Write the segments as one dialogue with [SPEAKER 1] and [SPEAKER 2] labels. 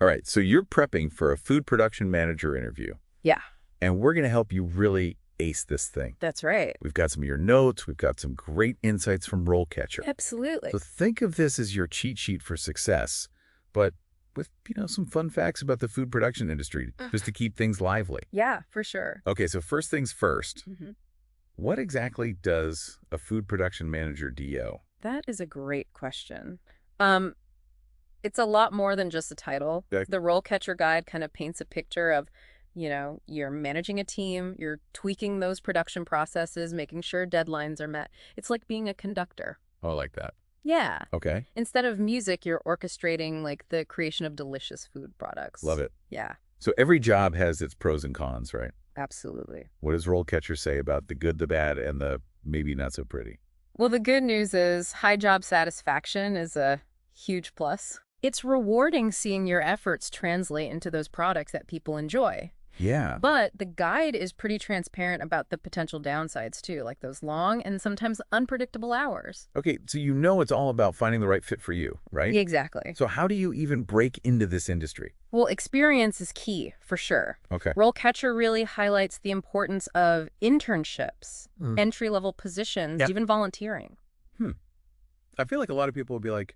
[SPEAKER 1] All right, so you're prepping for a food production manager interview,
[SPEAKER 2] Yeah,
[SPEAKER 1] and we're going to help you really ace this thing.
[SPEAKER 2] that's right.
[SPEAKER 1] We've got some of your notes. We've got some great insights from RoleCatcher.
[SPEAKER 2] Absolutely.
[SPEAKER 1] So think of this as your cheat sheet for success, but with, some fun facts about the food production industry, just to keep things lively.
[SPEAKER 2] Yeah, for sure.
[SPEAKER 1] Okay, so first things first,
[SPEAKER 2] hmm
[SPEAKER 1] what exactly does a food production manager DO?
[SPEAKER 2] That is a great question. Um, it's a lot more than just a title.
[SPEAKER 1] Okay.
[SPEAKER 2] The Role Catcher Guide kind of paints a picture of, you're managing a team, you're tweaking those production processes, making sure deadlines are met. It's like being a conductor.
[SPEAKER 1] Oh, I like that.
[SPEAKER 2] Yeah.
[SPEAKER 1] Okay,
[SPEAKER 2] Instead of music, you're orchestrating like the creation of delicious food products.
[SPEAKER 1] love it.
[SPEAKER 2] Yeah,
[SPEAKER 1] So every job has its pros and cons, right?
[SPEAKER 2] absolutely.
[SPEAKER 1] What does RoleCatcher say about the good, the bad, and the maybe not so pretty?
[SPEAKER 2] Well, the good news is high job satisfaction is a huge plus. It's rewarding seeing your efforts translate into those products that people enjoy.
[SPEAKER 1] Yeah.
[SPEAKER 2] But the guide is pretty transparent about the potential downsides too, like those long and sometimes unpredictable hours.
[SPEAKER 1] Okay, so it's all about finding the right fit for you, right?
[SPEAKER 2] Exactly.
[SPEAKER 1] So how do you even break into this industry?
[SPEAKER 2] Well, experience is key, for sure.
[SPEAKER 1] Okay.
[SPEAKER 2] RoleCatcher really highlights the importance of internships,
[SPEAKER 1] Mm.
[SPEAKER 2] entry-level positions,
[SPEAKER 1] Yeah.
[SPEAKER 2] even volunteering.
[SPEAKER 1] I feel like a lot of people will be like,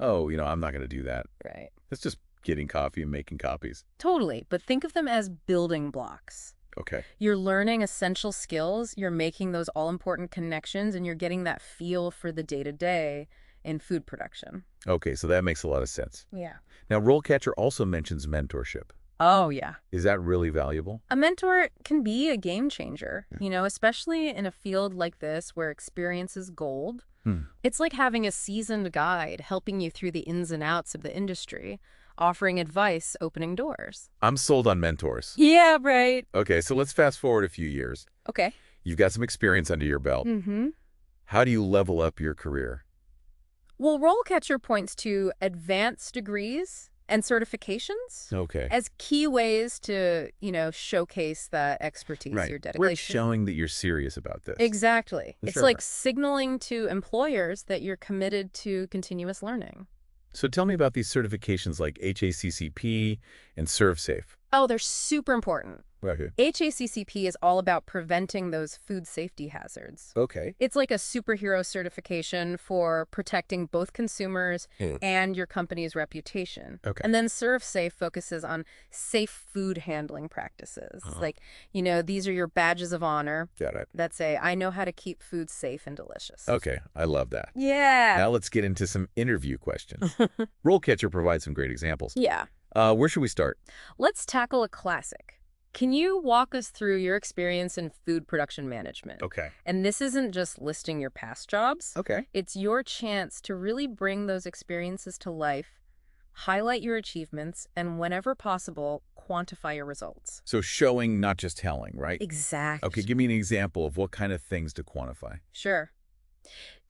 [SPEAKER 1] oh, I'm not going to do that.
[SPEAKER 2] Right.
[SPEAKER 1] It's just getting coffee and making copies.
[SPEAKER 2] Totally, but think of them as building blocks.
[SPEAKER 1] Okay.
[SPEAKER 2] You're learning essential skills, you're making those all-important connections, and you're getting that feel for the day-to-day in food production.
[SPEAKER 1] Okay, so that makes a lot of sense.
[SPEAKER 2] Yeah.
[SPEAKER 1] Now, RoleCatcher also mentions mentorship.
[SPEAKER 2] Oh, yeah.
[SPEAKER 1] Is that really valuable?
[SPEAKER 2] A mentor can be a game changer, especially in a field like this where experience is gold.
[SPEAKER 1] Hmm.
[SPEAKER 2] It's like having a seasoned guide helping you through the ins and outs of the industry, offering advice, opening doors.
[SPEAKER 1] I'm sold on mentors.
[SPEAKER 2] Yeah, right.
[SPEAKER 1] Okay, so let's fast forward a few years.
[SPEAKER 2] Okay.
[SPEAKER 1] You've got some experience under your belt.
[SPEAKER 2] Mm-hmm.
[SPEAKER 1] How do you level up your career?
[SPEAKER 2] Well, RoleCatcher points to advanced degrees and certifications
[SPEAKER 1] Okay.
[SPEAKER 2] as key ways to, showcase that expertise, your
[SPEAKER 1] We're
[SPEAKER 2] dedication.
[SPEAKER 1] showing that you're serious about this.
[SPEAKER 2] Exactly. It's
[SPEAKER 1] Sure.
[SPEAKER 2] like signaling to employers that you're committed to continuous learning.
[SPEAKER 1] So tell me about these certifications like HACCP and ServSafe.
[SPEAKER 2] Oh, they're super important.
[SPEAKER 1] Okay.
[SPEAKER 2] HACCP is all about preventing those food safety hazards.
[SPEAKER 1] Okay.
[SPEAKER 2] It's like a superhero certification for protecting both consumers and your company's reputation.
[SPEAKER 1] Okay.
[SPEAKER 2] And then ServSafe focuses on safe food handling practices. Like, these are your badges of honor
[SPEAKER 1] Got it.
[SPEAKER 2] that say, I know how to keep food safe and delicious.
[SPEAKER 1] Okay, I love that.
[SPEAKER 2] Yeah.
[SPEAKER 1] Now let's get into some interview questions. RoleCatcher provides some great examples.
[SPEAKER 2] Yeah.
[SPEAKER 1] Where should we start?
[SPEAKER 2] Let's tackle a classic. Can you walk us through your experience in food production management?
[SPEAKER 1] Okay.
[SPEAKER 2] And this isn't just listing your past jobs.
[SPEAKER 1] Okay.
[SPEAKER 2] It's your chance to really bring those experiences to life, highlight your achievements, and whenever possible, quantify your results.
[SPEAKER 1] So showing, not just telling, right?
[SPEAKER 2] Exactly.
[SPEAKER 1] Okay, give me an example of what kind of things to quantify.
[SPEAKER 2] Sure.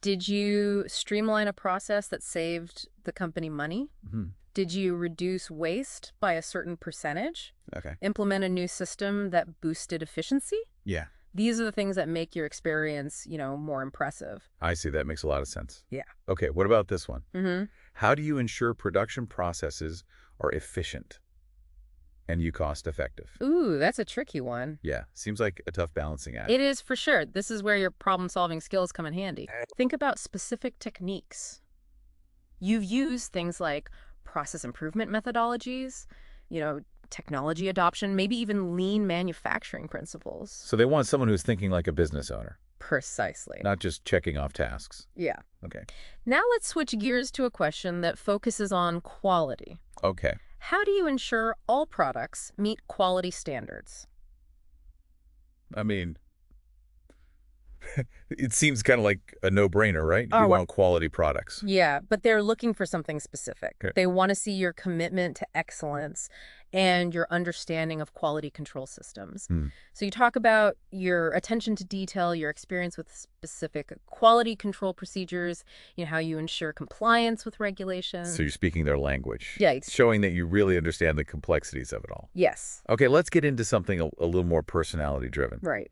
[SPEAKER 2] Did you streamline a process that saved the company money?
[SPEAKER 1] Hmm.
[SPEAKER 2] Did you reduce waste by a certain percentage?
[SPEAKER 1] Okay.
[SPEAKER 2] Implement a new system that boosted efficiency?
[SPEAKER 1] Yeah,
[SPEAKER 2] These are the things that make your experience, more impressive.
[SPEAKER 1] I see. That makes a lot of sense.
[SPEAKER 2] Yeah.
[SPEAKER 1] Okay, what about this one?
[SPEAKER 2] Mm-hmm.
[SPEAKER 1] How do you ensure production processes are efficient and cost effective?
[SPEAKER 2] Ooh, that's a tricky one.
[SPEAKER 1] Yeah, seems like a tough balancing act.
[SPEAKER 2] It is for sure. This is where your problem-solving skills come in handy. Think about specific techniques. You've used things like process improvement methodologies, technology adoption, maybe even lean manufacturing principles.
[SPEAKER 1] So they want someone who's thinking like a business owner,
[SPEAKER 2] Precisely.
[SPEAKER 1] not just checking off tasks.
[SPEAKER 2] Yeah.
[SPEAKER 1] Okay.
[SPEAKER 2] Now let's switch gears to a question that focuses on quality.
[SPEAKER 1] Okay.
[SPEAKER 2] How do you ensure all products meet quality standards?
[SPEAKER 1] I mean, it seems kind of like a no-brainer, right?
[SPEAKER 2] Oh,
[SPEAKER 1] You want quality products.
[SPEAKER 2] Yeah, but they're looking for something specific.
[SPEAKER 1] Okay.
[SPEAKER 2] They want to see your commitment to excellence and your understanding of quality control systems. So you talk about your attention to detail, your experience with specific quality control procedures, how you ensure compliance with regulations.
[SPEAKER 1] So you're speaking their language.
[SPEAKER 2] Yeah,
[SPEAKER 1] Showing that you really understand the complexities of it all.
[SPEAKER 2] yes,
[SPEAKER 1] Okay, let's get into something a little more personality-driven.
[SPEAKER 2] right.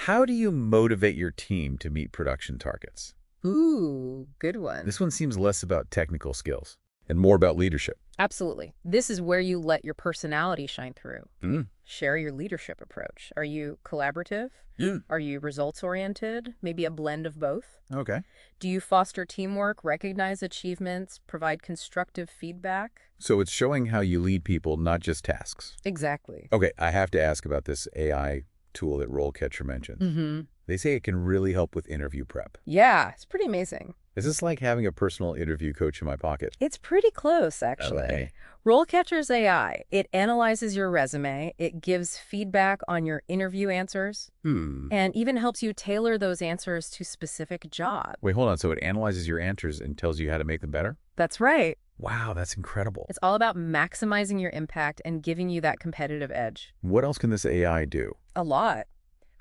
[SPEAKER 1] How do you motivate your team to meet production targets?
[SPEAKER 2] Ooh, good one.
[SPEAKER 1] This one seems less about technical skills. And more about leadership.
[SPEAKER 2] Absolutely. This is where you let your personality shine through.
[SPEAKER 1] Mm.
[SPEAKER 2] Share your leadership approach. Are you collaborative?
[SPEAKER 1] Yeah.
[SPEAKER 2] Are you results-oriented? Maybe a blend of both?
[SPEAKER 1] Okay.
[SPEAKER 2] Do you foster teamwork, recognize achievements, provide constructive feedback?
[SPEAKER 1] So it's showing how you lead people, not just tasks.
[SPEAKER 2] Exactly.
[SPEAKER 1] Okay, I have to ask about this AI tool that RoleCatcher mentions.
[SPEAKER 2] Mm-hmm.
[SPEAKER 1] They say it can really help with interview prep.
[SPEAKER 2] Yeah, it's pretty amazing.
[SPEAKER 1] Is this like having a personal interview coach in my pocket?
[SPEAKER 2] It's pretty close, actually.
[SPEAKER 1] LA.
[SPEAKER 2] RoleCatcher's AI, it analyzes your resume, it gives feedback on your interview answers, and even helps you tailor those answers to specific jobs.
[SPEAKER 1] Wait, hold on. So it analyzes your answers and tells you how to make them better?
[SPEAKER 2] That's right.
[SPEAKER 1] Wow, that's incredible.
[SPEAKER 2] It's all about maximizing your impact and giving you that competitive edge.
[SPEAKER 1] What else can this AI do?
[SPEAKER 2] A lot.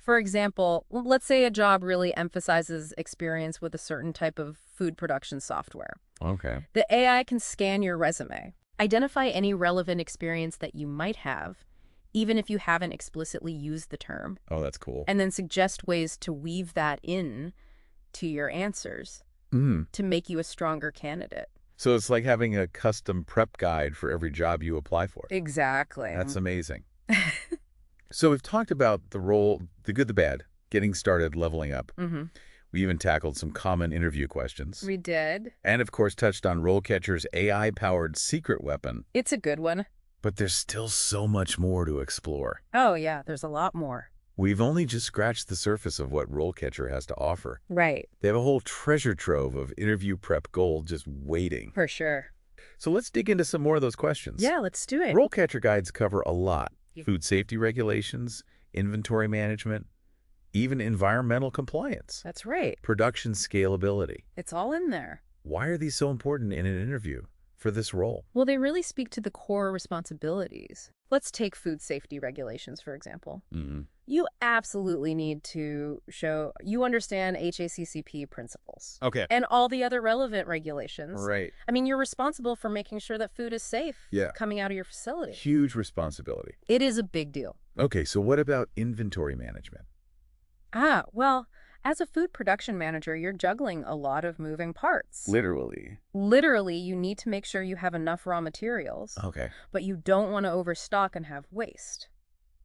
[SPEAKER 2] For example, let's say a job really emphasizes experience with a certain type of food production software.
[SPEAKER 1] Okay.
[SPEAKER 2] The AI can scan your resume, identify any relevant experience that you might have, even if you haven't explicitly used the term,
[SPEAKER 1] Oh, that's cool.
[SPEAKER 2] and then suggest ways to weave that in to your answers to make you a stronger candidate.
[SPEAKER 1] So it's like having a custom prep guide for every job you apply for.
[SPEAKER 2] Exactly.
[SPEAKER 1] That's amazing. So we've talked about the role, the good, the bad, getting started, leveling up. We even tackled some common interview questions.
[SPEAKER 2] We did.
[SPEAKER 1] And of course touched on RoleCatcher's AI-powered secret weapon.
[SPEAKER 2] It's a good one.
[SPEAKER 1] But there's still so much more to explore.
[SPEAKER 2] Oh, yeah, there's a lot more.
[SPEAKER 1] We've only just scratched the surface of what RoleCatcher has to offer.
[SPEAKER 2] Right.
[SPEAKER 1] They have a whole treasure trove of interview prep gold just waiting.
[SPEAKER 2] For sure.
[SPEAKER 1] So let's dig into some more of those questions.
[SPEAKER 2] Yeah, let's do it.
[SPEAKER 1] RoleCatcher guides cover a lot. Food safety regulations, inventory management, even environmental compliance.
[SPEAKER 2] That's right.
[SPEAKER 1] Production scalability.
[SPEAKER 2] It's all in there.
[SPEAKER 1] Why are these so important in an interview for this role?
[SPEAKER 2] Well, they really speak to the core responsibilities. Let's take food safety regulations, for example. You absolutely need to show you understand HACCP principles.
[SPEAKER 1] Okay.
[SPEAKER 2] And all the other relevant regulations.
[SPEAKER 1] Right.
[SPEAKER 2] I mean, you're responsible for making sure that food is safe coming out of your facility.
[SPEAKER 1] Huge responsibility.
[SPEAKER 2] It is a big deal.
[SPEAKER 1] Okay, so what about inventory management?
[SPEAKER 2] Well, as a food production manager, you're juggling a lot of moving parts.
[SPEAKER 1] Literally.
[SPEAKER 2] Literally, you need to make sure you have enough raw materials.
[SPEAKER 1] Okay.
[SPEAKER 2] But you don't want to overstock and have waste.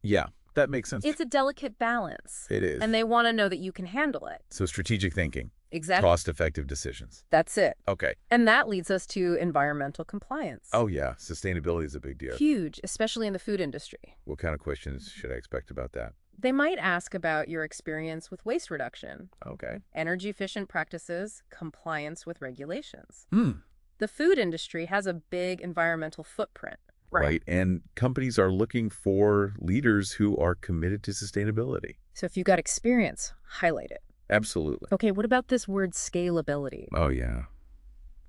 [SPEAKER 1] Yeah, that makes sense.
[SPEAKER 2] It's a delicate balance.
[SPEAKER 1] It is.
[SPEAKER 2] And they want to know that you can handle it.
[SPEAKER 1] So strategic thinking.
[SPEAKER 2] Exactly.
[SPEAKER 1] Cost-effective decisions.
[SPEAKER 2] That's it.
[SPEAKER 1] Okay.
[SPEAKER 2] And that leads us to environmental compliance.
[SPEAKER 1] Oh, yeah. Sustainability is a big deal.
[SPEAKER 2] Huge, especially in the food industry.
[SPEAKER 1] What kind of questions should I expect about that?
[SPEAKER 2] They might ask about your experience with waste reduction,
[SPEAKER 1] Okay.
[SPEAKER 2] energy-efficient practices, compliance with regulations.
[SPEAKER 1] Hmm.
[SPEAKER 2] The food industry has a big environmental footprint.
[SPEAKER 1] Right. And companies are looking for leaders who are committed to sustainability.
[SPEAKER 2] So if you've got experience, highlight it.
[SPEAKER 1] Absolutely.
[SPEAKER 2] Okay, what about this word scalability?
[SPEAKER 1] Oh, yeah.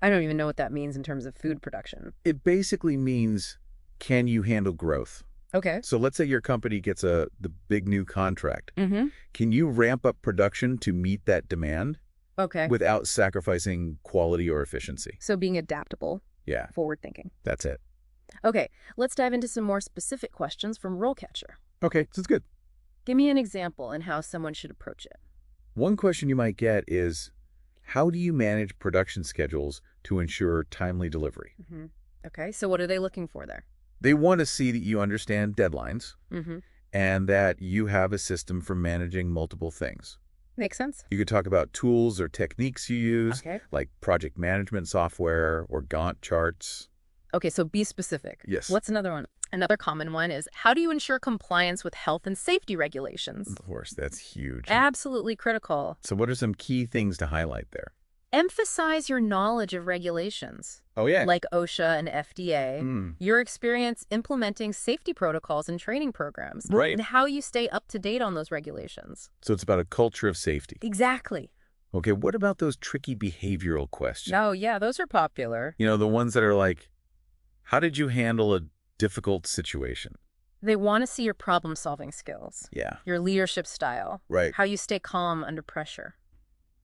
[SPEAKER 2] I don't even know what that means in terms of food production.
[SPEAKER 1] It basically means, can you handle growth?
[SPEAKER 2] Okay.
[SPEAKER 1] So let's say your company gets the big new contract.
[SPEAKER 2] Mm-hmm.
[SPEAKER 1] Can you ramp up production to meet that demand
[SPEAKER 2] Okay.
[SPEAKER 1] without sacrificing quality or efficiency?
[SPEAKER 2] So being adaptable,
[SPEAKER 1] Yeah,
[SPEAKER 2] forward thinking.
[SPEAKER 1] that's it.
[SPEAKER 2] Okay, let's dive into some more specific questions from RoleCatcher.
[SPEAKER 1] Okay, so it's good.
[SPEAKER 2] Give me an example and how someone should approach it.
[SPEAKER 1] One question you might get is, how do you manage production schedules to ensure timely delivery?
[SPEAKER 2] Mm-hmm. Okay, so what are they looking for there?
[SPEAKER 1] They want to see that you understand deadlines
[SPEAKER 2] Mm-hmm.
[SPEAKER 1] and that you have a system for managing multiple things.
[SPEAKER 2] Makes sense.
[SPEAKER 1] You could talk about tools or techniques you use,
[SPEAKER 2] Okay.
[SPEAKER 1] like project management software or Gantt charts.
[SPEAKER 2] Okay, so be specific.
[SPEAKER 1] Yes.
[SPEAKER 2] What's another one? Another common one is, how do you ensure compliance with health and safety regulations?
[SPEAKER 1] Of course, that's huge.
[SPEAKER 2] Absolutely critical.
[SPEAKER 1] So what are some key things to highlight there?
[SPEAKER 2] Emphasize your knowledge of regulations,
[SPEAKER 1] Oh, yeah.
[SPEAKER 2] like OSHA and FDA, your experience implementing safety protocols and training programs,
[SPEAKER 1] Right.
[SPEAKER 2] and how you stay up to date on those regulations.
[SPEAKER 1] So it's about a culture of safety.
[SPEAKER 2] Exactly.
[SPEAKER 1] Okay, what about those tricky behavioral questions?
[SPEAKER 2] Oh, yeah, those are popular.
[SPEAKER 1] You know, the ones that are like, how did you handle a difficult situation?
[SPEAKER 2] They want to see your problem-solving skills,
[SPEAKER 1] Yeah.
[SPEAKER 2] your leadership style,
[SPEAKER 1] Right.
[SPEAKER 2] how you stay calm under pressure.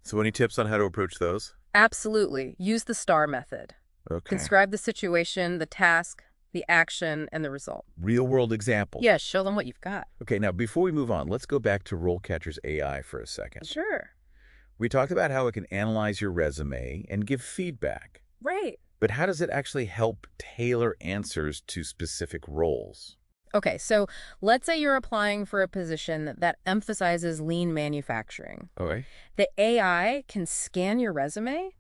[SPEAKER 1] So any tips on how to approach those?
[SPEAKER 2] Absolutely. Use the STAR method.
[SPEAKER 1] Okay.
[SPEAKER 2] Describe the situation, the task, the action, and the result.
[SPEAKER 1] Real world examples.
[SPEAKER 2] Yeah, show them what you've got.
[SPEAKER 1] Okay, now before we move on, let's go back to RoleCatcher's AI for a second.
[SPEAKER 2] Sure.
[SPEAKER 1] We talked about how it can analyze your resume and give feedback.
[SPEAKER 2] Right.
[SPEAKER 1] But how does it actually help tailor answers to specific roles?
[SPEAKER 2] Okay, so let's say you're applying for a position that emphasizes lean manufacturing.
[SPEAKER 1] Okay.
[SPEAKER 2] The AI can scan your resume,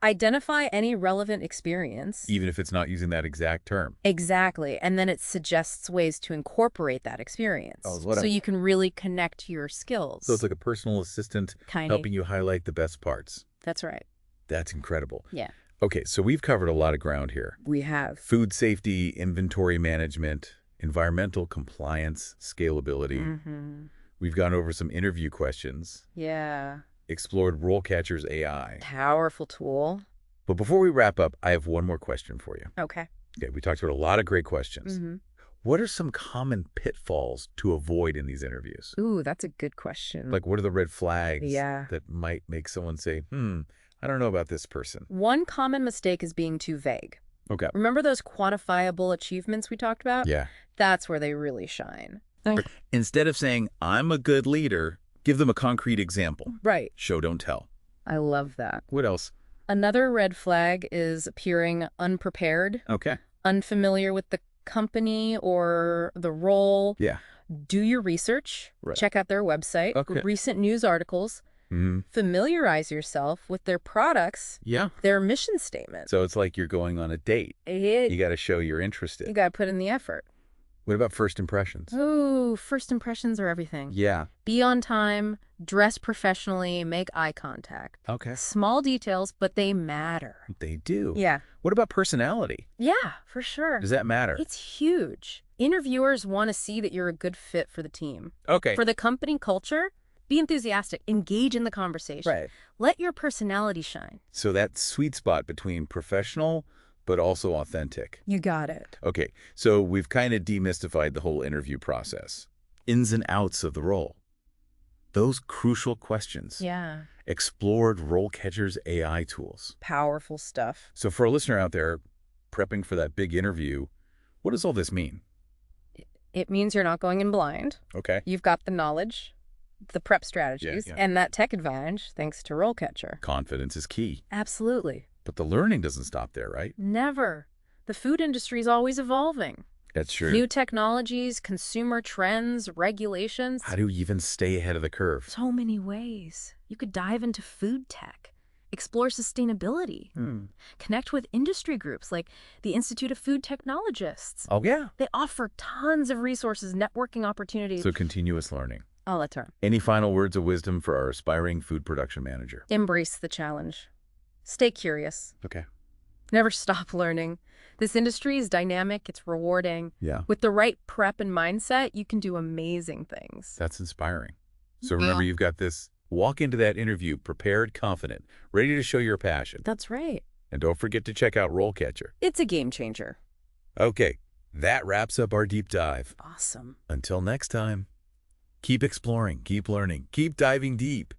[SPEAKER 2] identify any relevant experience.
[SPEAKER 1] Even if it's not using that exact term.
[SPEAKER 2] Exactly, and then it suggests ways to incorporate that experience.
[SPEAKER 1] Oh, is what
[SPEAKER 2] so you can really connect your skills.
[SPEAKER 1] So it's like a personal assistant helping you highlight the best parts.
[SPEAKER 2] That's right.
[SPEAKER 1] That's incredible.
[SPEAKER 2] Yeah.
[SPEAKER 1] Okay, so we've covered a lot of ground here.
[SPEAKER 2] We have.
[SPEAKER 1] Food safety, inventory management, environmental compliance, scalability. We've gone over some interview questions.
[SPEAKER 2] Yeah.
[SPEAKER 1] Explored RoleCatcher's AI.
[SPEAKER 2] Powerful tool.
[SPEAKER 1] But before we wrap up, I have one more question for you.
[SPEAKER 2] Okay.
[SPEAKER 1] Okay, we talked about a lot of great questions. What are some common pitfalls to avoid in these interviews?
[SPEAKER 2] Ooh, that's a good question.
[SPEAKER 1] Like, what are the red flags
[SPEAKER 2] Yeah.
[SPEAKER 1] that might make someone say, I don't know about this person?
[SPEAKER 2] One common mistake is being too vague.
[SPEAKER 1] Okay.
[SPEAKER 2] Remember those quantifiable achievements we talked about?
[SPEAKER 1] Yeah.
[SPEAKER 2] That's where they really shine.
[SPEAKER 1] Instead of saying, I'm a good leader, give them a concrete example.
[SPEAKER 2] Right.
[SPEAKER 1] Show, don't tell.
[SPEAKER 2] I love that.
[SPEAKER 1] What else?
[SPEAKER 2] Another red flag is appearing unprepared,
[SPEAKER 1] Okay.
[SPEAKER 2] unfamiliar with the company or the role.
[SPEAKER 1] Yeah.
[SPEAKER 2] Do your research.
[SPEAKER 1] Right.
[SPEAKER 2] Check out their website,
[SPEAKER 1] Okay.
[SPEAKER 2] recent news articles. Familiarize yourself with their products,
[SPEAKER 1] Yeah.
[SPEAKER 2] their mission statement.
[SPEAKER 1] So it's like you're going on a date. You got to show you're interested.
[SPEAKER 2] You got to put in the effort.
[SPEAKER 1] What about first impressions?
[SPEAKER 2] Ooh, first impressions are everything.
[SPEAKER 1] Yeah.
[SPEAKER 2] Be on time, dress professionally, make eye contact.
[SPEAKER 1] Okay.
[SPEAKER 2] Small details, but they matter.
[SPEAKER 1] They do.
[SPEAKER 2] Yeah.
[SPEAKER 1] What about personality?
[SPEAKER 2] Yeah, for sure.
[SPEAKER 1] Does that matter?
[SPEAKER 2] It's huge. Interviewers want to see that you're a good fit for the team.
[SPEAKER 1] Okay.
[SPEAKER 2] For the company culture, be enthusiastic, engage in the conversation.
[SPEAKER 1] Right.
[SPEAKER 2] Let your personality shine.
[SPEAKER 1] So that sweet spot between professional but also authentic.
[SPEAKER 2] You got it.
[SPEAKER 1] Okay, so we've kind of demystified the whole interview process. Ins and outs of the role. Those crucial questions.
[SPEAKER 2] Yeah.
[SPEAKER 1] Explored RoleCatcher's AI tools.
[SPEAKER 2] Powerful stuff.
[SPEAKER 1] So for a listener out there prepping for that big interview, what does all this mean?
[SPEAKER 2] It means you're not going in blind.
[SPEAKER 1] Okay.
[SPEAKER 2] You've got the knowledge, the prep strategies, and that tech advantage thanks to RoleCatcher.
[SPEAKER 1] Confidence is key.
[SPEAKER 2] Absolutely.
[SPEAKER 1] But the learning doesn't stop there, right?
[SPEAKER 2] Never. The food industry is always evolving.
[SPEAKER 1] That's true.
[SPEAKER 2] New technologies, consumer trends, regulations.
[SPEAKER 1] How do you even stay ahead of the curve?
[SPEAKER 2] So many ways. You could dive into food tech, explore sustainability, connect with industry groups like the Institute of Food Technologists.
[SPEAKER 1] Oh, yeah.
[SPEAKER 2] They offer tons of resources, networking opportunities.
[SPEAKER 1] So continuous learning.
[SPEAKER 2] All the time.
[SPEAKER 1] Any final words of wisdom for our aspiring food production manager?
[SPEAKER 2] Embrace the challenge. Stay curious.
[SPEAKER 1] Okay.
[SPEAKER 2] Never stop learning. This industry is dynamic. It's rewarding.
[SPEAKER 1] Yeah.
[SPEAKER 2] With the right prep and mindset, you can do amazing things.
[SPEAKER 1] That's inspiring. So remember, you've got this. Walk into that interview prepared, confident, ready to show your passion.
[SPEAKER 2] That's right.
[SPEAKER 1] And don't forget to check out RoleCatcher.
[SPEAKER 2] It's a game changer.
[SPEAKER 1] Okay, that wraps up our deep dive.
[SPEAKER 2] Awesome.
[SPEAKER 1] Until next time, keep exploring, keep learning, keep diving deep.